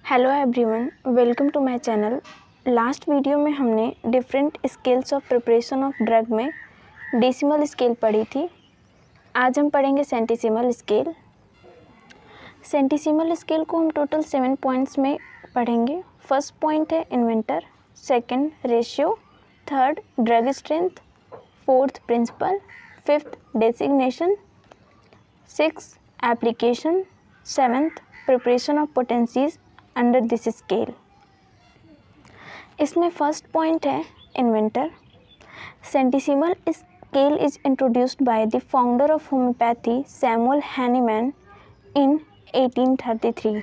Hello everyone, welcome to my channel. Last video में हमने different scales of preparation of drug में decimal scale पढ़ी थी। आज हम पढ़ेंगे सेंटीसिमल स्केल। सेंटीसिमल स्केल को हम टोटल 7 पॉइंट्स में पढ़ेंगे। फर्स्ट पॉइंट है inventor, second ratio, third drug strength, fourth principle, fifth designation, six application, seventh preparation of potencies under this scale. इसमें फर्स्ट पॉइंट है inventor. Centesimal scale is introduced by the founder of homeopathy Samuel Hahnemann in 1833।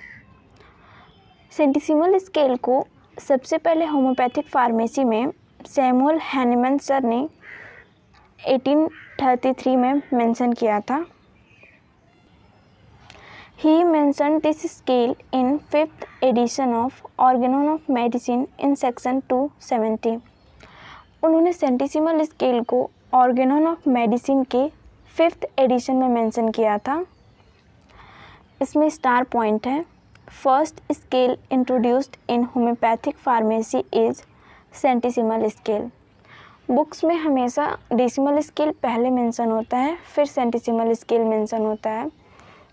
Centesimal scale को सबसे पहले homeopathic pharmacy में Samuel Hahnemann sir ने 1833 में mention किया था। He mentioned this scale in 5th edition of Organon of Medicine in section 270। उन्होंने centesimal scale को ऑर्गेनॉन ऑफ मेडिसिन के 5th एडिशन में मेंशन किया था। इसमें स्टार पॉइंट है, first scale introduced in homeopathic pharmacy is centesimal scale. Books में हमेशा डेसिमल स्केल पहले मेंशन होता है, फिर सेंटीसिमल स्केल मेंशन होता है,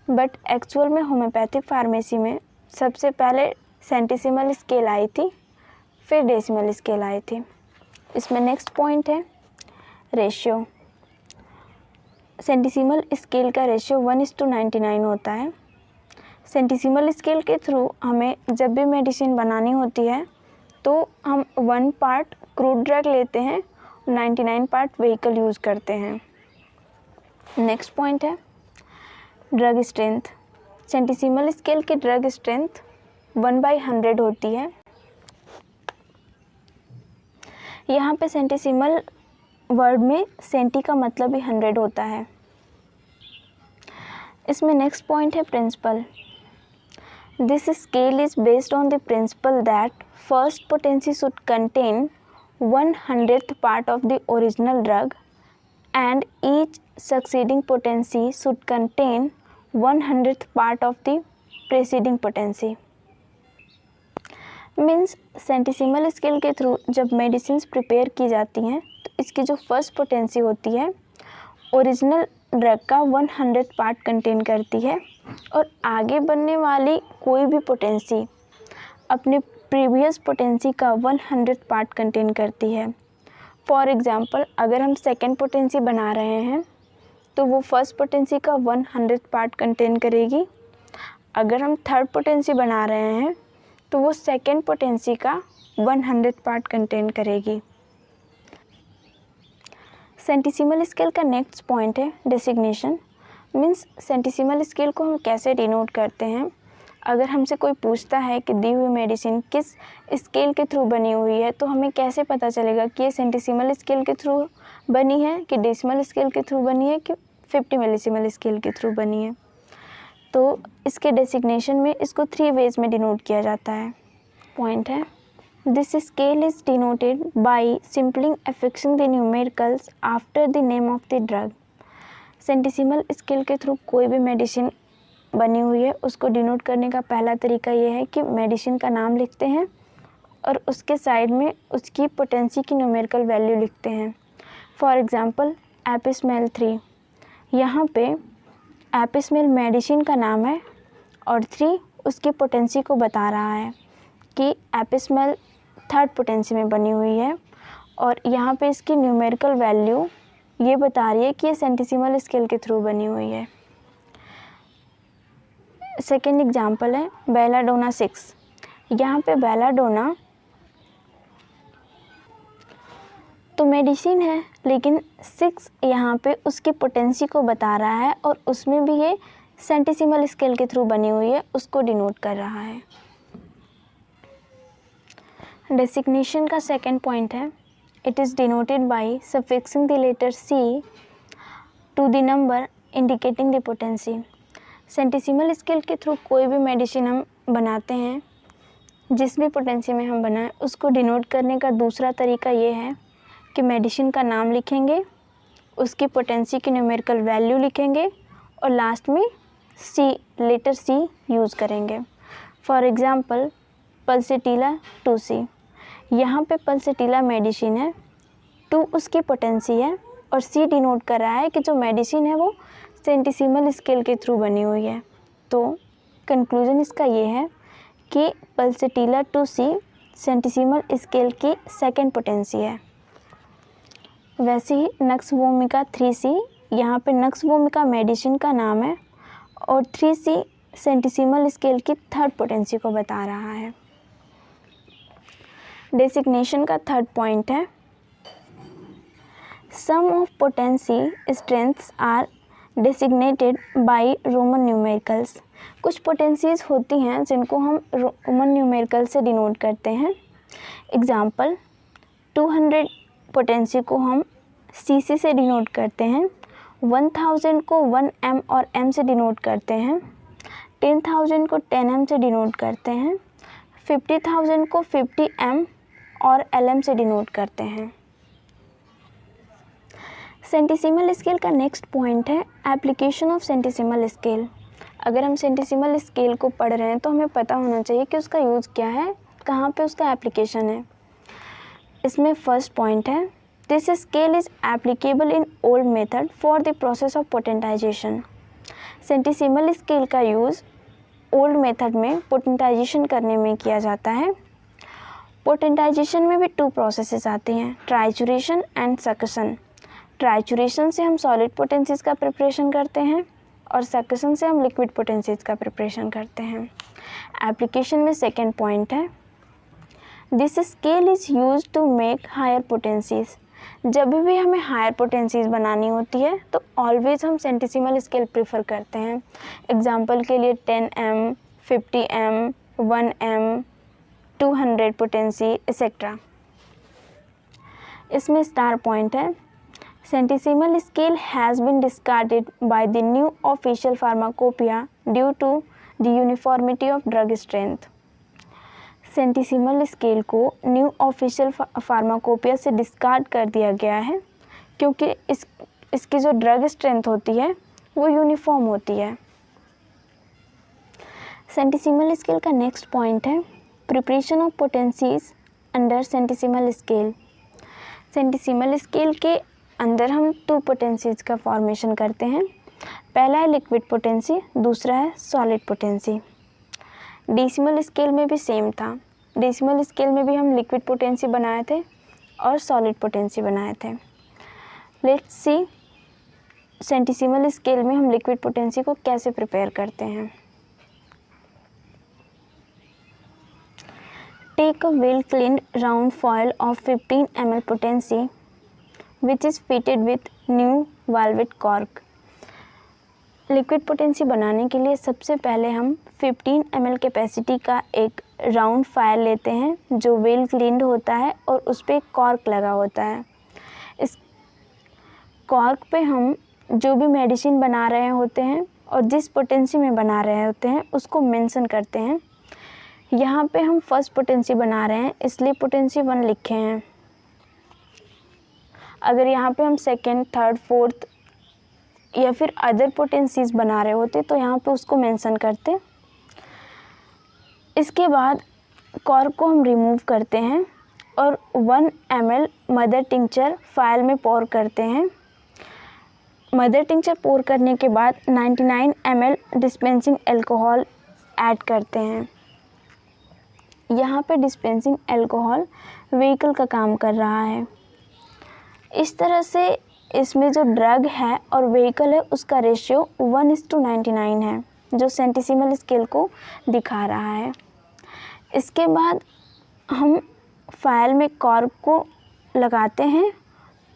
बट एक्चुअल में होम्योपैथिक फार्मेसी में सबसे पहले सेंटीसिमल स्केल आई थी, फिर डेसिमल स्केल आई थी। इसमें नेक्स्ट पॉइंट है रेशियो। सेंटीसिमल स्केल का रेशियो 1:99 होता है। सेंटीसिमल स्केल के थ्रू हमें जब भी मेडिसिन बनानी होती है तो हम 1 पार्ट क्रूड ड्रग लेते हैं, 99 पार्ट व्हीकल यूज़ करते हैं। नेक्स्ट पॉइंट है ड्रग स्ट्रेंथ। सेंटीसिमल स्केल की ड्रग स्ट्रेंथ 1/100 होती है। यहाँ पे सेंटीसिमल वर्ड में सेंटी का मतलब ही 100 होता है। इसमें नेक्स्ट पॉइंट है principle. This scale is based on the principle that first potency should contain 1/100th part of the original drug and each succeeding potency should contain 1/100th part of the preceding potency। Means centesimal scale के through जब medicines prepare की जाती हैं तो इसकी जो first potency होती है ओरिजिनल ड्रग का 1/100th पार्ट कंटेन करती है, और आगे बनने वाली कोई भी पोटेंसी अपने प्रीवियस पोटेंसी का 1/100th पार्ट कंटेन करती है। फॉर एग्ज़ाम्पल, अगर हम सेकेंड पोटेंसी बना रहे हैं तो वो फर्स्ट पोटेंसी का 1/100th पार्ट कंटेन करेगी। अगर हम थर्ड पोटेंसी बना रहे हैं तो वो सेकेंड पोटेंसी का 1/100th पार्ट कंटेन करेगी। सेंटीसिमल स्केल का नेक्स्ट पॉइंट है डेसिग्नेशन। मीन्स सेंटीसिमल स्केल को हम कैसे डिनोट करते हैं। अगर हमसे कोई पूछता है कि दी हुई मेडिसिन किस स्केल के थ्रू बनी हुई है तो हमें कैसे पता चलेगा कि ये सेंटीसिमल स्केल के थ्रू बनी है, कि डेसिमल स्केल के थ्रू बनी है, कि 50 मिलीसिमल स्केल के थ्रू बनी है। तो इसके डेसिग्नेशन में इसको 3 वेज में डिनोट किया जाता है। पॉइंट है this scale is denoted by simpling affixing the numericals after the name of the drug. Centesimal scale के थ्रू कोई भी मेडिसिन बनी हुई है उसको डिनोट करने का पहला तरीका ये है कि मेडिसिन का नाम लिखते हैं और उसके साइड में उसकी पोटेंसी की न्यूमेरिकल वैल्यू लिखते हैं। फॉर एग्ज़ाम्पल एपिसमेल 3, यहाँ पे एपिसमेल मेडिसिन का नाम है और 3 उसकी पोटेंसी को बता रहा है कि एपिसमेल थर्ड पोटेंसी में बनी हुई है, और यहाँ पे इसकी न्यूमेरिकल वैल्यू ये बता रही है कि ये सेंटीसिमल स्केल के थ्रू बनी हुई है। सेकेंड एग्जाम्पल है बेलाडोना 6। यहाँ पे बेलाडोना तो मेडिसिन है, लेकिन 6 यहाँ पे उसकी पोटेंसी को बता रहा है और उसमें भी ये सेंटीसिमल स्केल के थ्रू बनी हुई है, उसको डिनोट कर रहा है। डेसिग्नेशन का सेकेंड पॉइंट है it is denoted by suffixing the letter C to the number indicating the potency. Centesimal scale के थ्रू कोई भी मेडिसिन हम बनाते हैं, जिस भी पोटेंसी में हम बनाएं उसको डिनोट करने का दूसरा तरीका ये है कि मेडिसिन का नाम लिखेंगे, उसकी पोटेंसी की न्यूमेरिकल वैल्यू लिखेंगे और लास्ट में लेटर C यूज़ करेंगे। For example pulsatilla 2C। यहाँ पे पल्सेटिला मेडिसिन है, 2 उसकी पोटेंसी है और C डिनोट कर रहा है कि जो मेडिसिन है वो सेंटिसिमल स्केल के थ्रू बनी हुई है। तो कंक्लूजन इसका ये है कि पल्सेटिला 2C सेंटिसिमल स्केल की सेकेंड पोटेंसी है। वैसे ही नक्स वोमिका 3C, यहाँ पे नक्स वोमिका मेडिसिन का नाम है और 3C सेंटिसिमल स्केल की थर्ड पोटेंसी को बता रहा है। डेसिग्नेशन का थर्ड पॉइंट है, some of potency strengths are designated by Roman numericals. कुछ पोटेंसीज होती हैं जिनको हम रोमन न्यूमेरिकल से डिनोट करते हैं। एग्जाम्पल, 200 पोटेंसी को हम CC से डिनोट करते हैं, 1000 को 1M और M से डिनोट करते हैं, 10,000 को 10M से डिनोट करते हैं, 50,000 को 50M और LM से डिनोट करते हैं। सेंटिसिमल स्केल का नेक्स्ट पॉइंट है एप्लीकेशन ऑफ सेंटिसिमल स्केल। अगर हम सेंटिसिमल स्केल को पढ़ रहे हैं तो हमें पता होना चाहिए कि उसका यूज़ क्या है, कहाँ पे उसका एप्लीकेशन है। इसमें फर्स्ट पॉइंट है, this scale is applicable in old method for the process of potentization. Centesimal scale का यूज़ ओल्ड मेथड में पोटेंटाइजेशन करने में किया जाता है। पोटेंटाइजेशन में भी 2 प्रोसेसेस आती हैं, ट्राइचुरेशन एंड सक्शन। ट्राइचुरेशन से हम सॉलिड पोटेंसीज का प्रिपरेशन करते हैं और सक्शन से हम लिक्विड पोटेंसीज का प्रिपरेशन करते हैं। एप्लीकेशन में सेकेंड पॉइंट है, this scale is use to make higher potencies. जब भी हमें हायर पोटेंसीज बनानी होती है तो ऑलवेज हम सेंटिसिमल स्केल प्रीफर करते हैं। एग्जाम्पल के लिए 10M, 50M, 1M, 200 potency etcetera. इसमें स्टार पॉइंट है, centesimal scale has been discarded by the new official pharmacopoeia due to the uniformity of drug strength. Centesimal scale को न्यू ऑफिशियल फार्माकोपिया से discard कर दिया गया है क्योंकि इसकी जो ड्रग स्ट्रेंथ होती है वो यूनिफॉर्म होती है। सेंटिसिमल स्केल का नेक्स्ट पॉइंट है, preparation of potencies under centesimal scale. Centesimal scale के अंदर हम 2 पोटेंसीज का फॉर्मेशन करते हैं। पहला है लिक्विड पोटेंसी, दूसरा है सॉलिड पोटेंसी। डेसिमल स्केल में भी सेम था। डेसिमल स्केल में भी हम लिक्विड पोटेंसी बनाए थे और सॉलिड पोटेंसी बनाए थे। लेट्स सी सेंटिसिमल स्केल में हम लिक्विड पोटेंसी को कैसे प्रिपेयर करते हैं। Take a well cleaned round phial of 15 ml potency which is fitted with new velvet cork। Liquid potency बनाने के लिए सबसे पहले हम 15 ml कैपेसिटी का एक राउंड फायल लेते हैं जो वेल क्लीन्ड होता है और उस पर एक कॉर्क लगा होता है। इस कॉर्क पे हम जो भी मेडिसिन बना रहे होते हैं और जिस पोटेंसी में बना रहे होते हैं उसको मेंशन करते हैं। यहाँ पे हम फर्स्ट पोटेंसी बना रहे हैं इसलिए पोटेंसी 1 लिखे हैं। अगर यहाँ पे हम सेकेंड, थर्ड, फोर्थ या फिर अदर पोटेंसीज बना रहे होते तो यहाँ पे उसको मेंशन करते। इसके बाद कॉर्क को हम रिमूव करते हैं और 1 ml मदर टिंचर फाइल में पोर करते हैं। मदर टिंचर पोर करने के बाद 99 ml डिस्पेंसिंग अल्कोहल ऐड करते हैं। यहाँ पे डिस्पेंसिंग अल्कोहल व्हीकल का काम कर रहा है। इस तरह से इसमें जो ड्रग है और व्हीकल है उसका रेशियो 1:99 है जो सेंटिसिमल स्केल को दिखा रहा है। इसके बाद हम फाइल में कॉर्क को लगाते हैं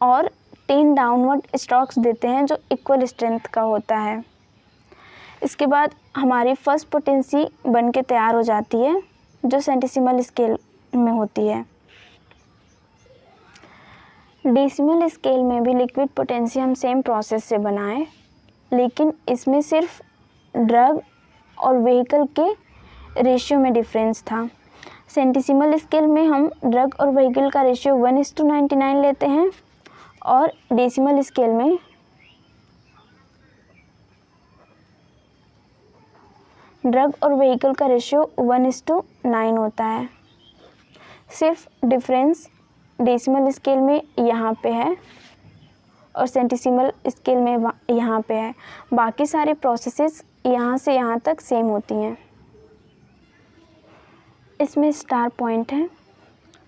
और 10 डाउनवर्ड स्ट्रोक्स देते हैं जो इक्वल स्ट्रेंथ का होता है। इसके बाद हमारी फर्स्ट पोटेंसी बन के तैयार हो जाती है जो सेंटिसिमल स्केल में होती है। डेसिमल स्केल में भी लिक्विड पोटेंसी हम सेम प्रोसेस से बनाएं, लेकिन इसमें सिर्फ ड्रग और व्हीकल के रेशियो में डिफरेंस था। सेंटिसिमल स्केल में हम ड्रग और व्हीकल का रेशियो 1:99 लेते हैं और डेसिमल स्केल में ड्रग और व्हीकल का रेशियो 1:9 होता है। सिर्फ डिफरेंस डेसिमल स्केल में यहाँ पे है और सेंटीसिमल स्केल में यहाँ पे है। बाकी सारी प्रोसेसेस यहाँ से यहाँ तक सेम होती हैं। इसमें स्टार पॉइंट है,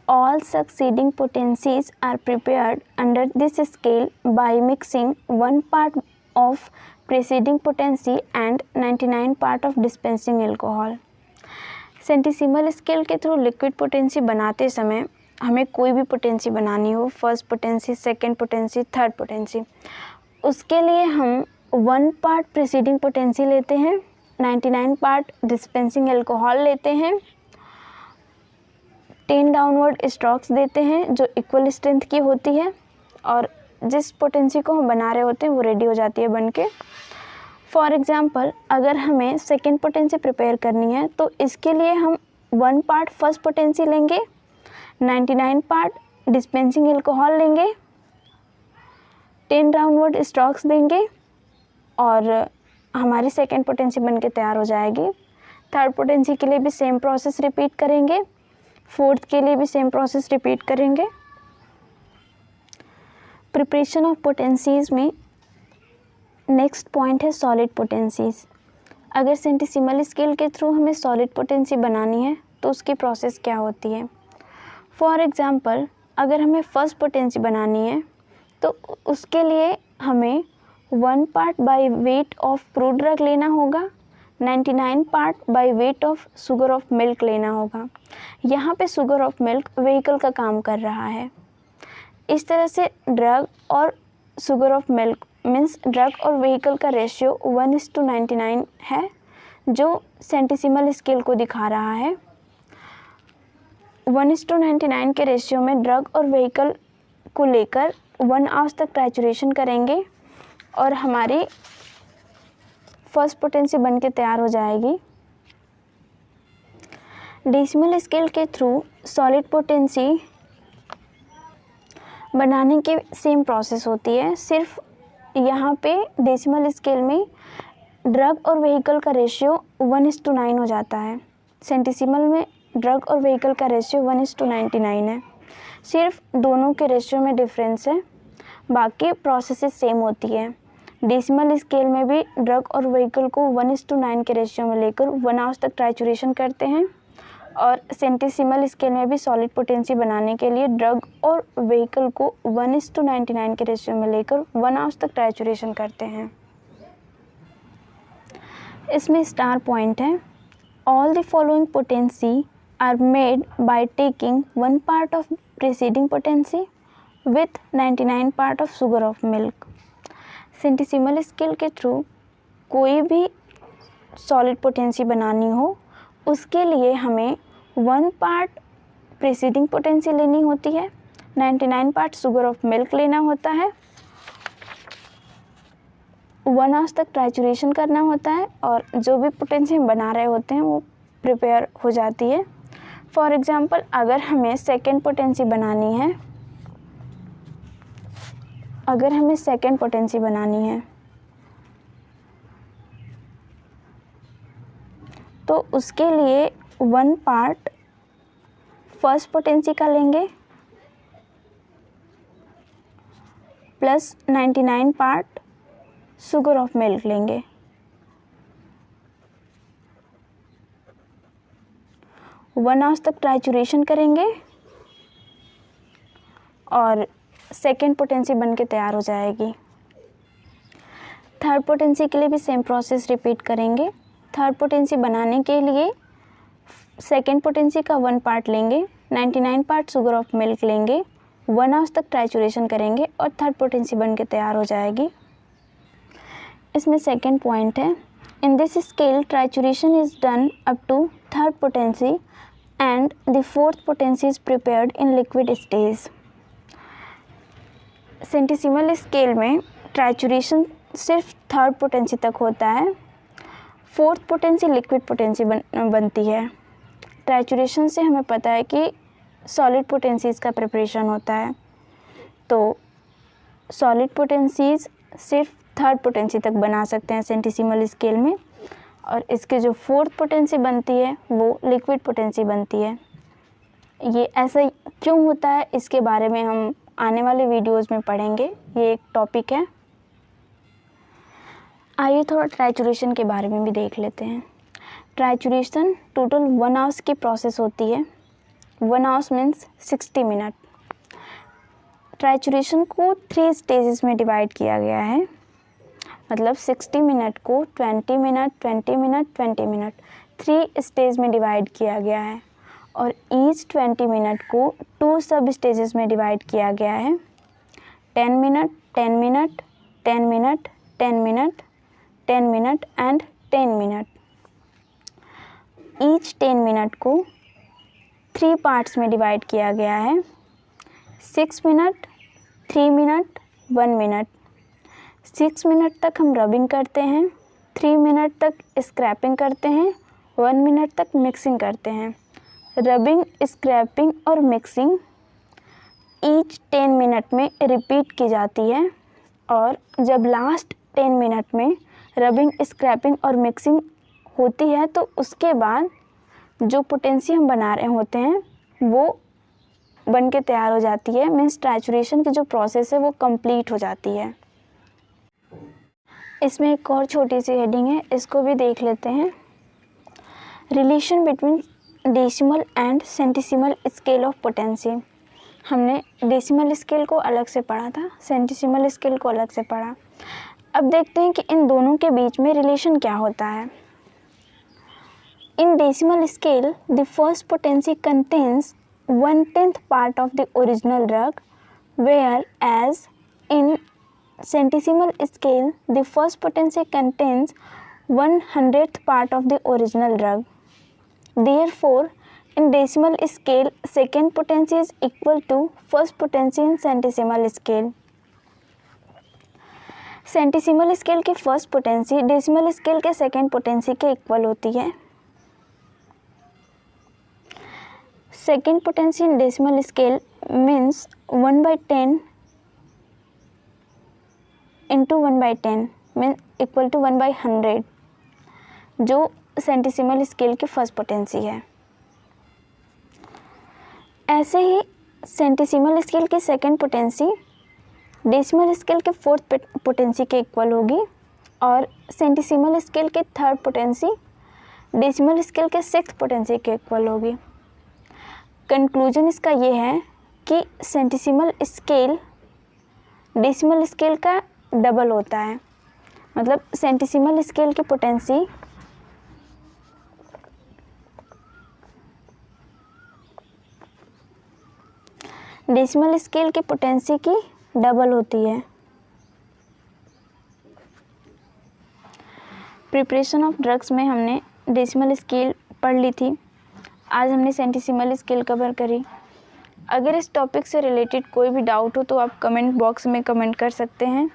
all succeeding potencies are prepared under this scale by mixing 1 part of preceding potency and 99 part of dispensing alcohol. Centesimal scale के थ्रू लिक्विड पोटेंसी बनाते समय हमें कोई भी पोटेंसी बनानी हो, first potency, second potency, third potency, उसके लिए हम 1 part प्रीसीडिंग पोटेंसी लेते हैं, 99 part डिस्पेंसिंग एल्कोहल लेते हैं, 10 डाउनवर्ड स्ट्रोक्स देते हैं जो इक्वल स्ट्रेंथ की होती है और जिस पोटेंसी को हम बना रहे होते हैं वो रेडी हो जाती है बन के। फॉर एग्ज़ाम्पल अगर हमें सेकेंड पोटेंसी प्रिपेयर करनी है तो इसके लिए हम 1 part फर्स्ट पोटेंसी लेंगे, 99 part डिस्पेंसिंग एल्कोहल लेंगे, 10 डाउनवर्ड स्ट्रोक्स देंगे और हमारी सेकेंड पोटेंसी बन के तैयार हो जाएगी। थर्ड पोटेंसी के लिए भी सेम प्रोसेस रिपीट करेंगे, फोर्थ के लिए भी सेम प्रोसेस रिपीट करेंगे। प्रिपरेशन ऑफ पोटेंसीज में नेक्स्ट पॉइंट है सॉलिड पोटेंसीज। अगर सेंटीसिमल स्केल के थ्रू हमें सॉलिड पोटेंसी बनानी है तो उसकी प्रोसेस क्या होती है। फॉर एग्ज़ाम्पल अगर हमें फर्स्ट पोटेंसी बनानी है तो उसके लिए हमें 1 part by weight of crude drug लेना होगा, 99 part by weight of sugar of milk लेना होगा। यहाँ पे शुगर ऑफ मिल्क व्हीकल का काम कर रहा है। इस तरह से ड्रग और sugar of milk means drug और व्हीकल का रेशियो 1:99 है जो सेंटीसिमल स्केल को दिखा रहा है। 1:99 के रेशियो में ड्रग और व्हीकल को लेकर 1 आवर्स तक ट्राइचुरेशन करेंगे और हमारी फर्स्ट पोटेंसी बन के तैयार हो जाएगी। डेसिमल स्केल के थ्रू सॉलिड पोटेंसी बनाने की सेम प्रोसेस होती है, सिर्फ यहाँ पे डेसिमल स्केल में ड्रग और व्हीकल का रेशियो 1:9 हो जाता है। सेंटीसिमल में ड्रग और व्हीकल का रेशियो 1:99 है। सिर्फ दोनों के रेशियो में डिफरेंस है, बाकी प्रोसेसेस सेम होती है। डेसिमल स्केल में भी ड्रग और व्हीकल को 1:9 के रेशियो में लेकर 1 आवर्स तक ट्राइचुरेशन करते हैं और सेंटीसिमल स्केल में भी सॉलिड पोटेंसी बनाने के लिए ड्रग और व्हीकल को 1:99 के रेशियो में लेकर 1 आवर्स तक ट्राइचुरेशन करते हैं। इसमें स्टार पॉइंट है, all the following potency are made by taking 1 part of preceding potency with 99 part of sugar of milk. Centesimal scale के थ्रू कोई भी सॉलिड पोटेंसी बनानी हो उसके लिए हमें 1 part प्रीसीडिंग पोटेंसी लेनी होती है, 99 part शुगर ऑफ मिल्क लेना होता है, 1 आवर्स तक ट्राइचुरेशन करना होता है और जो भी पोटेंसी हम बना रहे होते हैं वो प्रिपेयर हो जाती है। फॉर एग्ज़ाम्पल अगर हमें सेकेंड पोटेंसी बनानी है, तो उसके लिए 1 part फर्स्ट पोटेंसी का लेंगे plus 99 part sugar of milk लेंगे। वन आवर्स तक ट्राइचुरेशन करेंगे और सेकेंड पोटेंसी बन के तैयार हो जाएगी। थर्ड पोटेंसी के लिए भी सेम प्रोसेस रिपीट करेंगे। थर्ड पोटेंसी बनाने के लिए सेकेंड पोटेंसी का 1 part लेंगे, 99 part शुगर ऑफ मिल्क लेंगे, 1 आवर्स तक ट्राइचुरेशन करेंगे और थर्ड पोटेंसी बन के तैयार हो जाएगी। इसमें सेकेंड पॉइंट है, in this scale trituration is done up to third potency and the fourth potency is prepared in liquid stage. Centesimal scale में ट्राइचुरेशन सिर्फ थर्ड पोटेंसी तक होता है, फोर्थ पोटेंसी लिक्विड पोटेंसी बनती है। ट्राइचुरेशन से हमें पता है कि सॉलिड पोटेंसीज़ का प्रिपरेशन होता है, तो सॉलिड पोटेंसीज़ सिर्फ थर्ड पोटेंसी तक बना सकते हैं सेंटीसिमल स्केल में और इसकी जो फोर्थ पोटेंसी बनती है वो लिक्विड पोटेंसी बनती है। ये ऐसा क्यों होता है इसके बारे में हम आने वाले वीडियोज़ में पढ़ेंगे, ये एक टॉपिक है। आइए थोड़ा ट्राइचुरेशन के बारे में भी देख लेते हैं। ट्राइचुरेशन टोटल 1 आवर्स की प्रोसेस होती है। 1 आवर्स मीन्स 60 मिनट। ट्राइचुरेशन को 3 स्टेजेस में डिवाइड किया गया है, मतलब 60 मिनट को 20 मिनट 20 मिनट 20 मिनट 3 स्टेज में डिवाइड किया गया है, और ईच 20 मिनट को 2 सब स्टेजेस में डिवाइड किया गया है। 10 minute 10 minute 10 minute 10 minute 10 minute and 10 minute. Each 10 minute को 3 पार्ट्स में डिवाइड किया गया है। 6 मिनट 3 मिनट 1 मिनट। 6 मिनट तक हम रबिंग करते हैं, 3 मिनट तक स्क्रैपिंग करते हैं, 1 मिनट तक मिक्सिंग करते हैं। रबिंग, स्क्रैपिंग और मिक्सिंग ईच 10 मिनट में रिपीट की जाती है, और जब लास्ट 10 मिनट में रबिंग, स्क्रैपिंग और मिक्सिंग होती है तो उसके बाद जो पोटेंसी हम बना रहे होते हैं वो बन के तैयार हो जाती है। मीन्स ट्राइचुरेशन की जो प्रोसेस है वो कंप्लीट हो जाती है। इसमें एक और छोटी सी हेडिंग है, इसको भी देख लेते हैं। Relation between decimal and centesimal scale of potency. हमने डेसिमल स्केल को अलग से पढ़ा था, सेंटिसिमल स्केल को अलग से पढ़ा। अब देखते हैं कि इन दोनों के बीच में रिलेशन क्या होता है। इन decimal scale the first potency contains 1/10 part of the original drug, whereas in centesimal scale the first potency contains 1/100th part of the original drug. Therefore, in decimal scale second potency is equal to first potency in centesimal scale. Centesimal scale की first potency decimal scale के second potency के equal होती है। Second potency in decimal scale means 1/10 into 1/10 mean equal to 1/100, जो centesimal scale की first potency है। ऐसे ही सेंटिसिमल स्केल की सेकेंड पोटेंसी डेसिमल स्केल के फोर्थ पोटेंसी के इक्वल होगी, और सेंटिसिमल स्केल की थर्ड पोटेंसी डेसिमल स्केल के सिक्स्थ पोटेंसी के इक्वल होगी। कंक्लूजन इसका ये है कि सेंटिसिमल स्केल डेसिमल स्केल का डबल होता है, मतलब सेंटिसिमल स्केल की पोटेंसी डेसिमल स्केल की पोटेंसी की डबल होती है। प्रिपरेशन ऑफ ड्रग्स में हमने डेसिमल स्केल पढ़ ली थी, आज हमने सेंटिसिमल स्केल कवर करी। अगर इस टॉपिक से रिलेटेड कोई भी डाउट हो तो आप कमेंट बॉक्स में कमेंट कर सकते हैं।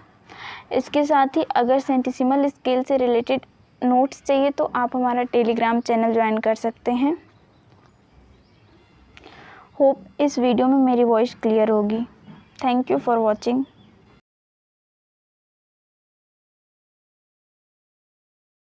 इसके साथ ही अगर सेंटिसिमल स्केल से रिलेटेड नोट्स चाहिए तो आप हमारा टेलीग्राम चैनल ज्वाइन कर सकते हैं। होप इस वीडियो में मेरी वॉइस क्लियर होगी। Thank you for watching.